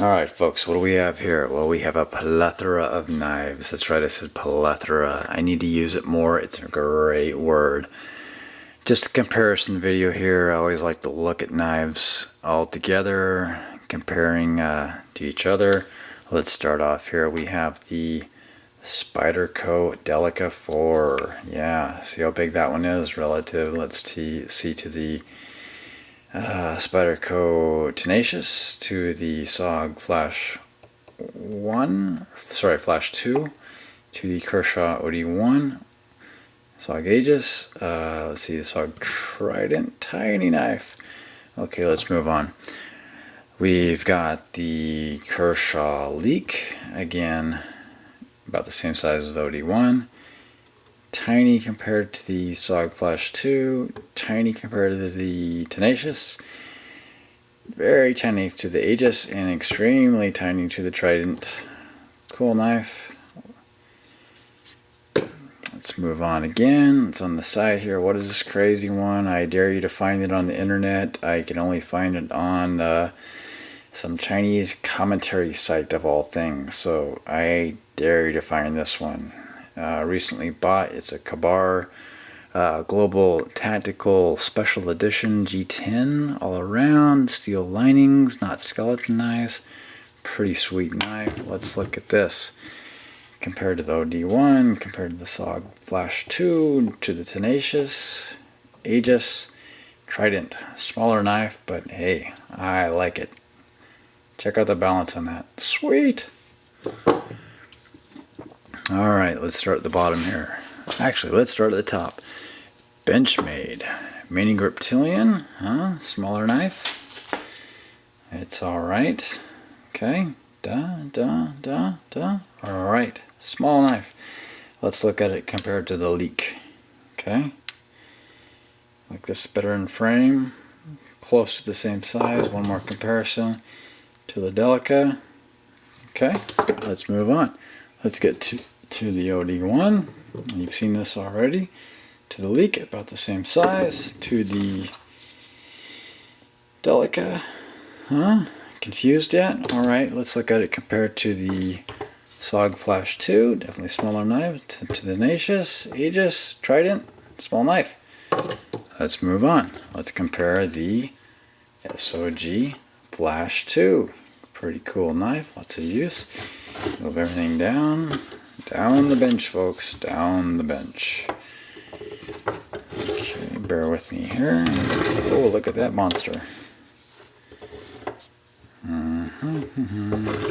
Alright folks, what do we have here? Well, we have a plethora of knives. That's right, I said plethora. I need to use it more. It's a great word. Just a comparison video here. I always like to look at knives all together, comparing to each other. Let's start off here. We have the Spyderco Delica 4. Yeah, see how big that one is relative. Let's see to the Spyderco Tenacious, to the SOG Flash 2, to the Kershaw OD1, SOG Aegis, let's see, the SOG Trident, tiny knife. Okay, let's move on. We've got the Kershaw Leak, again, about the same size as the OD1. Tiny compared to the SOG Flash 2, tiny compared to the Tenacious, very tiny to the Aegis, and extremely tiny to the Trident. Cool knife. Let's move on again. It's on the side here. What is this crazy one? I dare you to find it on the internet. I can only find it on some Chinese commentary site of all things. So I dare you to find this one. Recently bought. It's a Kabar Global Tactical Special Edition G10 all around, steel linings, not skeletonized. Pretty sweet knife. Let's look at this. Compared to the OD1, compared to the SOG Flash 2, to the Tenacious, Aegis, Trident. Smaller knife, but hey, I like it. Check out the balance on that. Sweet! Alright, let's start at the bottom here. Actually, let's start at the top. Benchmade. Mini Griptilian, smaller knife. It's alright. Okay. Alright, small knife. Let's look at it compared to the Leak. Okay. Like this better in frame. Close to the same size. One more comparison to the Delica. Okay, let's move on. Let's get to the OD1. You've seen this already. To the Leak, about the same size. To the Delica. Confused yet? Alright, let's look at it compared to the SOG Flash 2. Definitely smaller knife. To the Tenacious, Aegis, Trident. Small knife. Let's move on. Let's compare the SOG Flash 2. Pretty cool knife. Lots of use. Move everything down. Down the bench, folks. Down the bench. Okay, bear with me here. Oh, look at that monster.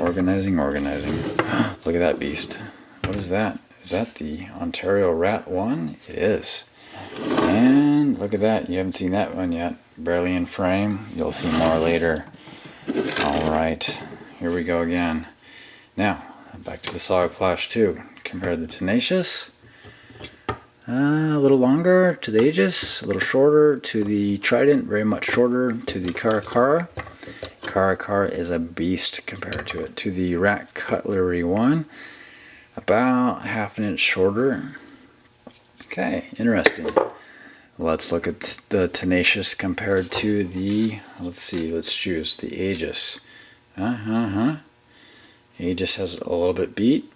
Organizing. Look at that beast. What is that? Is that the Ontario Rat 1? It is. And look at that. You haven't seen that one yet. Barely in frame. You'll see more later. Alright. Here we go again. Now, back to the SOG Flash 2. Compared to the Tenacious. A little longer to the Aegis, a little shorter to the Trident, very much shorter to the Caracara. Caracara is a beast compared to it. To the Rat Cutlery 1, about half an inch shorter. Okay, interesting. Let's look at the Tenacious compared to the, let's choose the Aegis. Aegis has a little bit beat.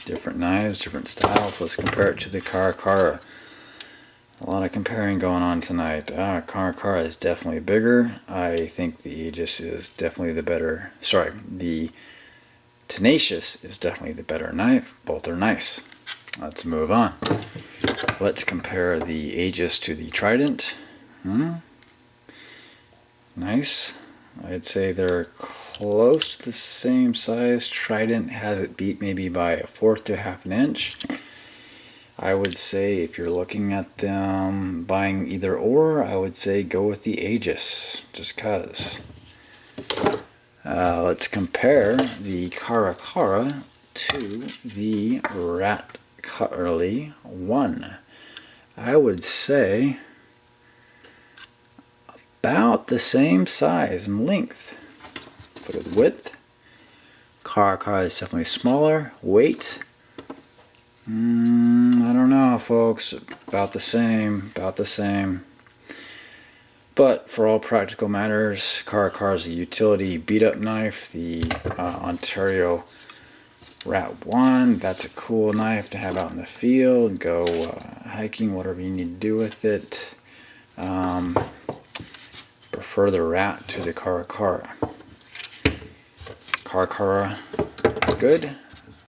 Different knives, different styles. Let's compare it to the Caracara. A lot of comparing going on tonight. Caracara is definitely bigger. I think the Aegis is definitely the better. Sorry, the Tenacious is definitely the better knife. Both are nice. Let's move on. Let's compare the Aegis to the Trident. Nice. I'd say they're close to the same size. Trident has it beat maybe by a fourth to half an inch. I would say if you're looking at them buying either or, I would say go with the Aegis, just cause. Let's compare the Caracara to the Rat Cutlery 1. I would say about the same size and length. Let's look at the width. Caracara is definitely smaller. Weight, I don't know, folks. About the same. But for all practical matters, Car is a utility beat-up knife. The Ontario Rat 1, that's a cool knife to have out in the field. Go hiking, whatever you need to do with it. Prefer the Rat to the Car. Car, good.